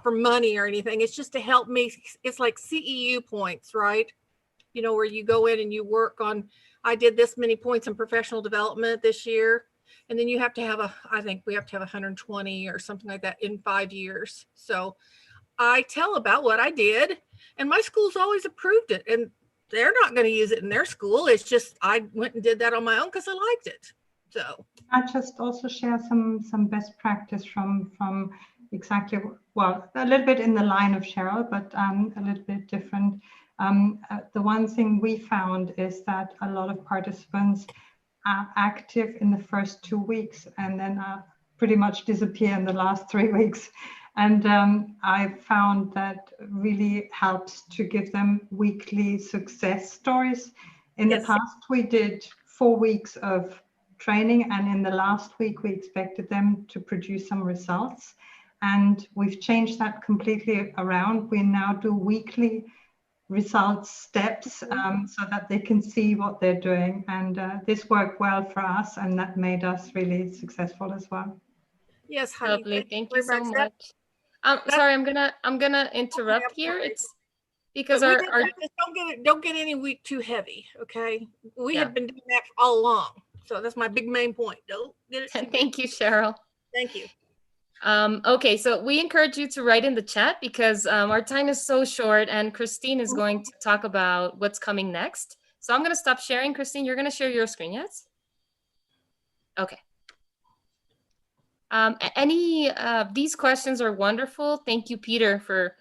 for money or anything. It's just to help me. It's like CEU points, right? You know, where you go in and you work on, I did this many points in professional development this year. And then you have to have I think we have to have 120 or something like that in 5 years. So I tell about what I did, and my school's always approved it, and they're not going to use it in their school. It's just, I went and did that on my own because I liked it. So I just also share some best practice from exactly, well, a little bit in the line of Cheryl, but a little bit different. The one thing we found is that a lot of participants are active in the first 2 weeks and then pretty much disappear in the last 3 weeks. And I found that really helps to give them weekly success stories. In the past, we did 4 weeks of training, and in the last week, we expected them to produce some results. And we've changed that completely around. We now do weekly results steps so that they can see what they're doing. And this worked well for us, and that made us really successful as well. Yes, honey. Lovely. Thank you so much. Sorry, I'm gonna interrupt here. It's because don't get any week too heavy. Okay, we have been doing that all along, so that's my big main point. Don't get it. Thank you, Cheryl. Thank you. Okay, so we encourage you to write in the chat because our time is so short, and Christine is going to talk about what's coming next. So I'm going to stop sharing. Christine, you're going to share your screen, yes? Okay. These questions are wonderful. Thank you, Peter, for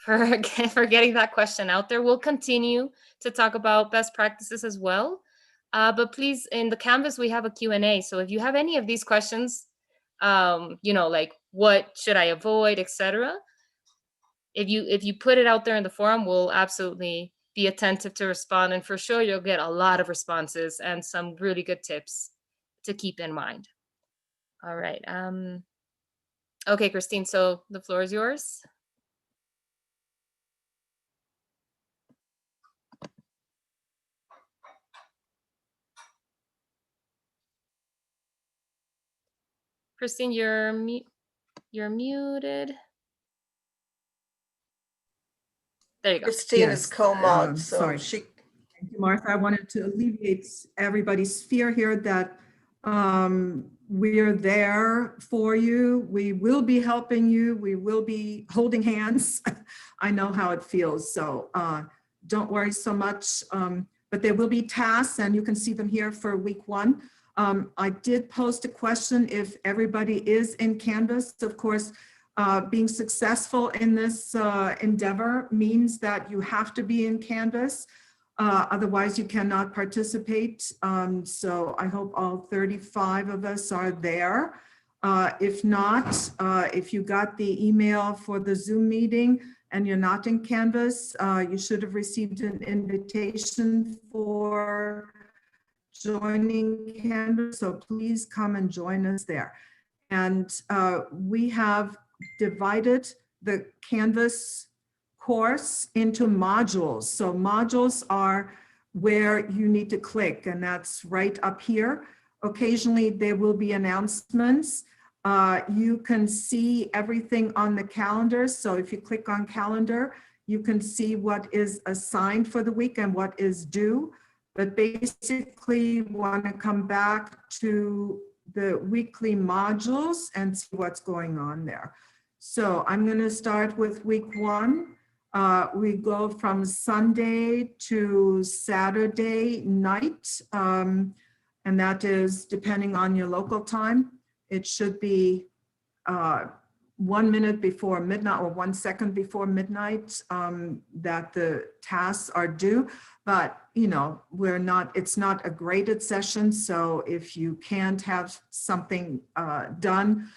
getting that question out there. We'll continue to talk about best practices as well. But please, in the Canvas, we have a Q&A. So if you have any of these questions, you know, like what should I avoid, etc. If you put it out there in the forum, we'll absolutely be attentive to respond. And for sure, you'll get a lot of responses and some really good tips keep in mind. All right. Okay, Christine, so the floor is yours. Christine, you're muted. There you go. Christine is Yes, co-mod, so sorry. she. Thank you, Martha. I wanted to alleviate everybody's fear here that we're there for you. We will be helping you. We will be holding hands. I know how it feels, so don't worry so much. But there will be tasks, and you can see them here for week 1. I did post a question if everybody is in Canvas. Of course, being successful in this endeavor means that you have to be in Canvas. Otherwise, you cannot participate. So I hope all 35 of us are there. If not, if you got the email for the Zoom meeting and you're not in Canvas, you should have received an invitation for joining Canvas. So please come and join us there. And we have divided the Canvas course into modules. So modules are where you need to click, and that's right up here. Occasionally there will be announcements. You can see everything on the calendar. So if you click on calendar, you can see what is assigned for the week and what is due. But basically you want to come back to the weekly modules and see what's going on there. So I'm going to start with week 1. We go from Sunday to Saturday night, and that is depending on your local time. It should be 1 minute before midnight or 1 second before midnight that the tasks are due. But you know, it's not a graded session, so if you can't have something done,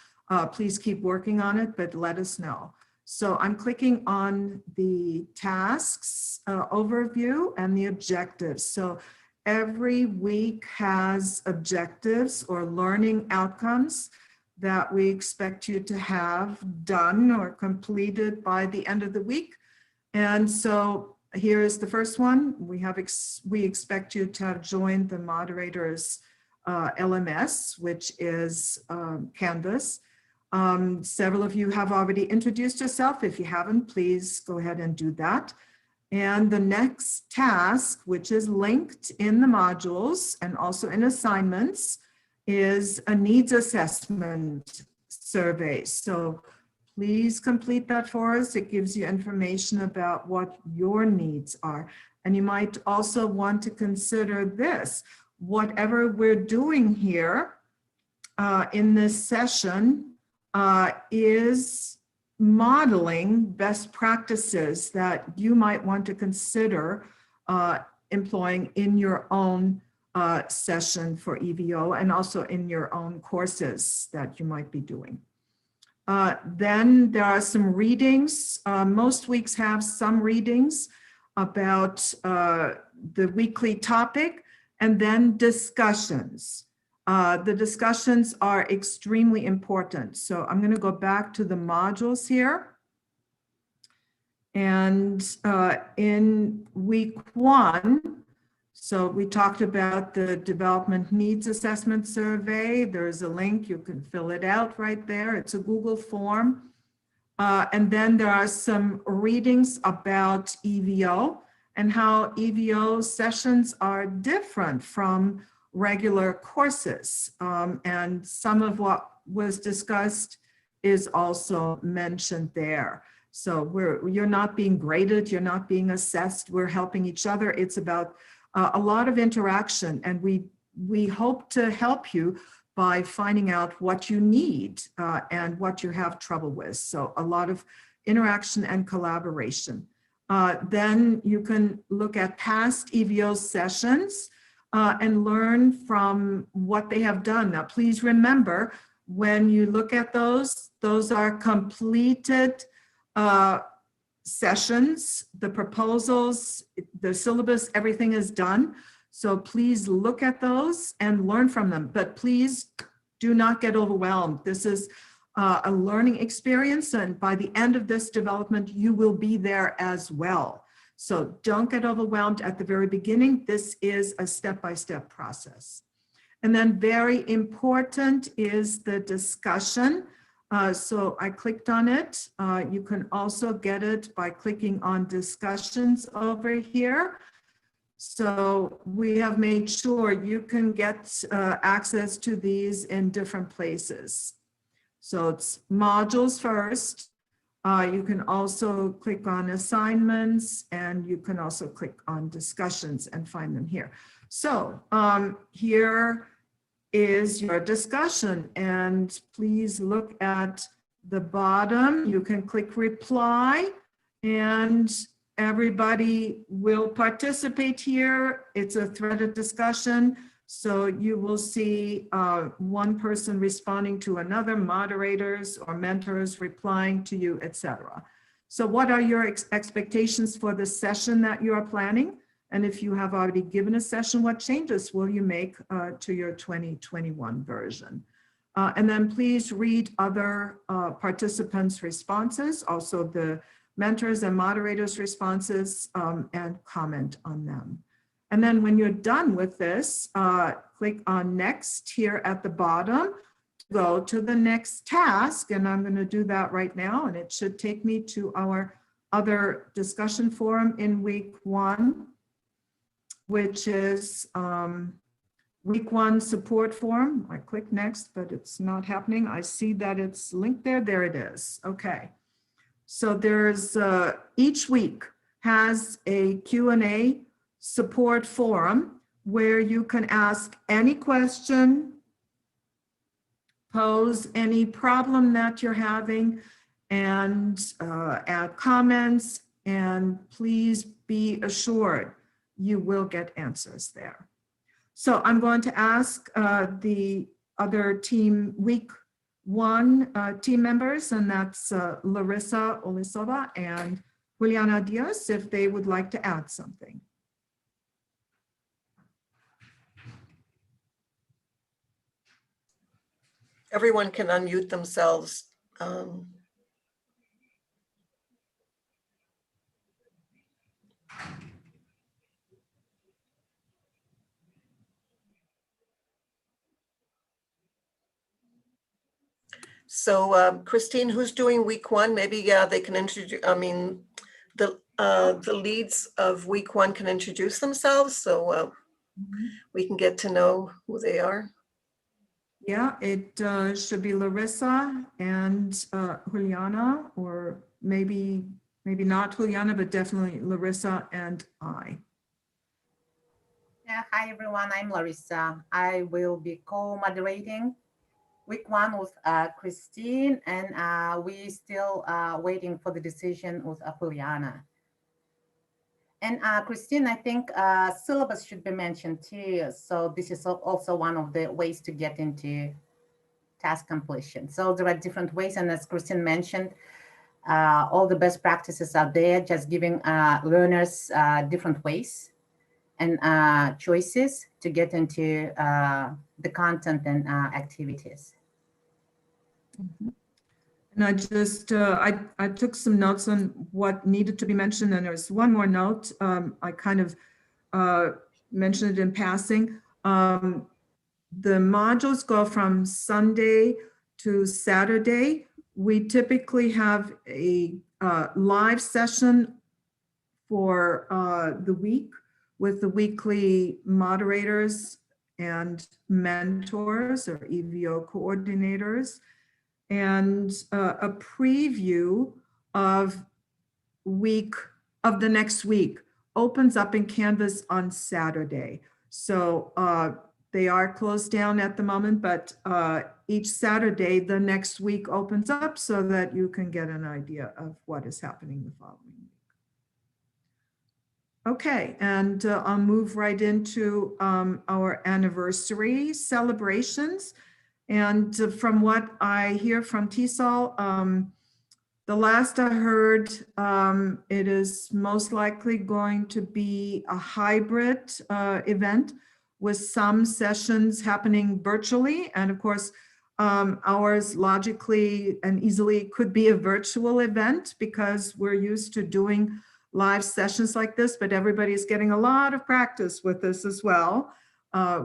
please keep working on it, but let us know. So I'm clicking on the tasks overview and the objectives. So every week has objectives or learning outcomes that we expect you to have done or completed by the end of the week. And so here is the first one. We expect you to have joined the Moderators LMS, which is Canvas. Several of you have already introduced yourself. If you haven't, please go ahead and do that. And the next task, which is linked in the modules and also in assignments, is a needs assessment survey. So please complete that for us. It gives you information about what your needs are. And you might also want to consider this. Whatever we're doing here in this session is modeling best practices that you might want to consider employing in your own session for EVO and also in your own courses that you might be doing. Then there are some readings. Most weeks have some readings about the weekly topic, and then discussions. The discussions are extremely important. So I'm going to go back to the modules here. And in week 1, so we talked about the development needs assessment survey. There's a link, you can fill it out right there. It's a Google form. And then there are some readings about EVO and how EVO sessions are different from regular courses. And some of what was discussed is also mentioned there. So you're not being graded, you're not being assessed, we're helping each other. It's about a lot of interaction, and we hope to help you by finding out what you need and what you have trouble with. So a lot of interaction and collaboration. Then you can look at past EVO sessions and learn from what they have done. Now, please remember, when you look at those are completed sessions, the proposals, the syllabus, everything is done. So please look at those and learn from them, but please do not get overwhelmed. This is a learning experience, and by the end of this development, you will be there as well. So don't get overwhelmed at the very beginning. This is a step-by-step process. And then very important is the discussion. So I clicked on it. You can also get it by clicking on discussions over here. So we have made sure you can get access to these in different places. So it's modules first. You can also click on assignments, and you can also click on discussions and find them here. So here is your discussion, and please look at the bottom. You can click reply, and everybody will participate here. It's a threaded discussion. So you will see one person responding to another, moderators or mentors replying to you, etc. So what are your expectations for the session that you are planning? And if you have already given a session, what changes will you make to your 2021 version? And then please read other participants' responses, also the mentors and moderators' responses, and comment on them. And then when you're done with this, click on next here at the bottom to go to the next task. And I'm going to do that right now. And it should take me to our other discussion forum in week 1, which is week 1 support forum. I click next, but it's not happening. I see that it's linked there. There it is. Okay. So there's each week has a Q&A support forum where you can ask any question, pose any problem that you're having, and add comments, and please be assured you will get answers there. So I'm going to ask the other team week 1 team members, and that's Larissa Olisova and Juliana Diaz, if they would like to add something. Everyone can unmute themselves. So Christine, who's doing week 1? Maybe they can introduce, I mean, the leads of week 1 can introduce themselves, so we can get to know who they are. Yeah, it should be Larissa and Juliana, or maybe not Juliana, but definitely Larissa and I. Yeah, hi everyone, I'm Larissa. I will be co-moderating week 1 with Christine, and we still waiting for the decision with Juliana. And Christine, I think syllabus should be mentioned too. So this is also one of the ways to get into task completion. So there are different ways. And as Christine mentioned, all the best practices are there, just giving learners different ways and choices to get into the content and activities. Mm-hmm. And I just, I took some notes on what needed to be mentioned, and there's one more note. I kind of mentioned it in passing. The modules go from Sunday to Saturday. We typically have a live session for the week with the weekly moderators and mentors or EVO coordinators, and a preview of the next week opens up in Canvas on Saturday. So they are closed down at the moment, but each Saturday the next week opens up so that you can get an idea of what is happening the following week. Okay, and I'll move right into our anniversary celebrations. And from what I hear from TESOL, The last I heard, it is most likely going to be a hybrid event with some sessions happening virtually. And of course, ours logically and easily could be a virtual event because we're used to doing live sessions like this, but everybody's getting a lot of practice with this as well,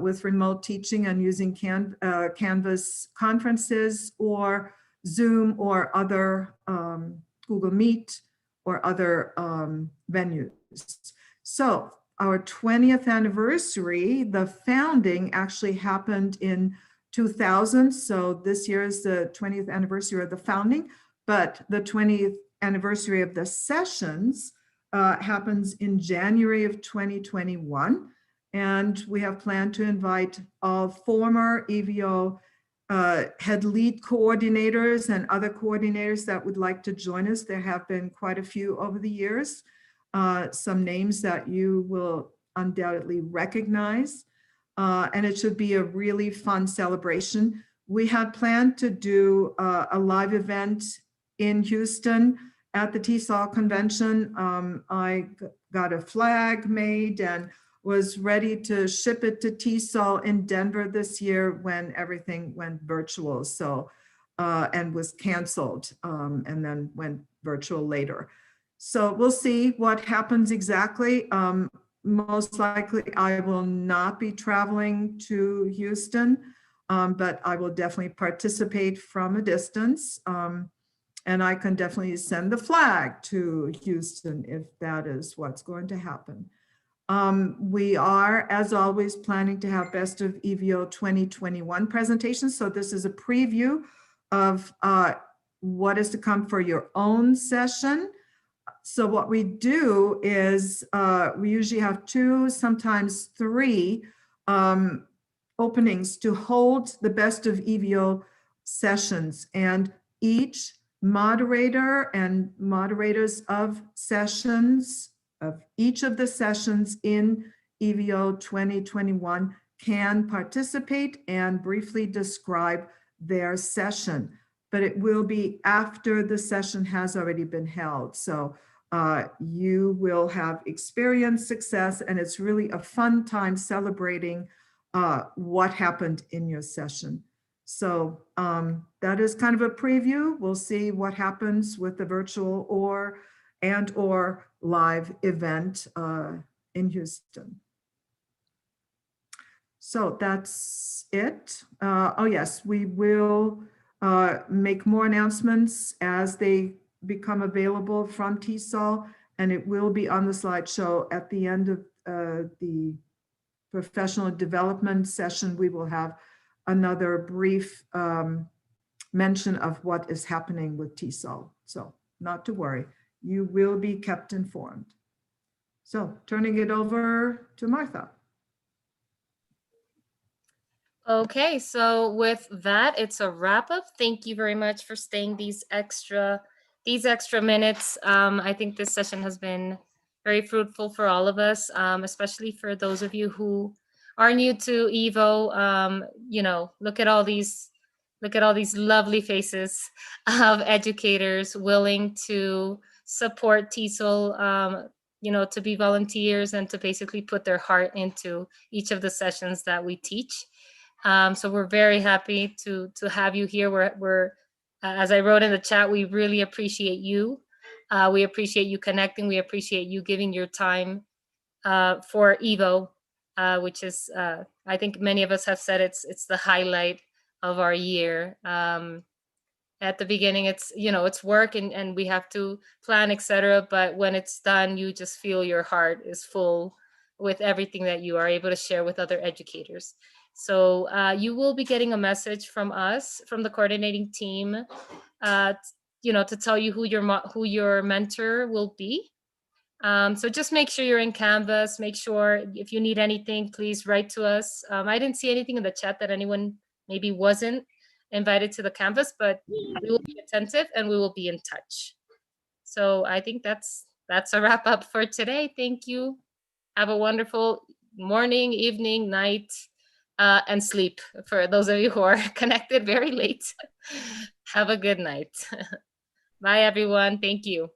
with remote teaching and using Canvas conferences or Zoom or other Google Meet or other venues. So our 20th anniversary, the founding actually happened in 2000. So this year is the 20th anniversary of the founding, but the 20th anniversary of the sessions happens in January of 2021. And we have planned to invite all former EVO head lead coordinators and other coordinators that would like to join us. There have been quite a few over the years, some names that you will undoubtedly recognize, and it should be a really fun celebration. We had planned to do a live event in Houston at the TESOL convention. I got a flag made and was ready to ship it to TESOL in Denver this year when everything went virtual. So, and was canceled and then went virtual later. So we'll see what happens exactly. Most likely I will not be traveling to Houston, but I will definitely participate from a distance. And I can definitely send the flag to Houston if that is what's going to happen. We are, as always, planning to have Best of EVO 2021 presentations. So this is a preview of what is to come for your own session. So what we do is we usually have 2, sometimes 3 openings to hold the Best of EVO sessions, and each moderator and moderators of sessions of each of the sessions in EVO 2021 can participate and briefly describe their session, but it will be after the session has already been held. So you will have experienced success, and it's really a fun time celebrating what happened in your session. So that is kind of a preview. We'll see what happens with the virtual or live event in Houston. So that's it. Oh yes, we will make more announcements as they become available from TESOL, and it will be on the slideshow at the end of the professional development session. We will have another brief mention of what is happening with TESOL. So not to worry, you will be kept informed. So turning it over to Martha. Okay, so with that, it's a wrap up. Thank you very much for staying these extra minutes. I think this session has been very fruitful for all of us, especially for those of you who are new to EVO. You know, look at all these lovely faces of educators willing to support TESOL, you know, to be volunteers and to basically put their heart into each of the sessions that we teach. So we're very happy to have you here. We're as I wrote in the chat, we really appreciate you. We appreciate you connecting. We appreciate you giving your time for EVO, which is, I think many of us have said it's the highlight of our year. At the beginning, it's, you know, it's work and we have to plan, etc. But when it's done, you just feel your heart is full with everything that you are able to share with other educators. So you will be getting a message from us, from the coordinating team, you know, to tell you who your mentor will be. So just make sure you're in Canvas. Make sure if you need anything, please write to us. I didn't see anything in the chat that anyone maybe wasn't invited to the Canvas, but we will be attentive and we will be in touch. So I think that's a wrap up for today. Thank you. Have a wonderful morning, evening, night, and sleep for those of you who are connected very late. Have a good night. Bye, everyone. Thank you.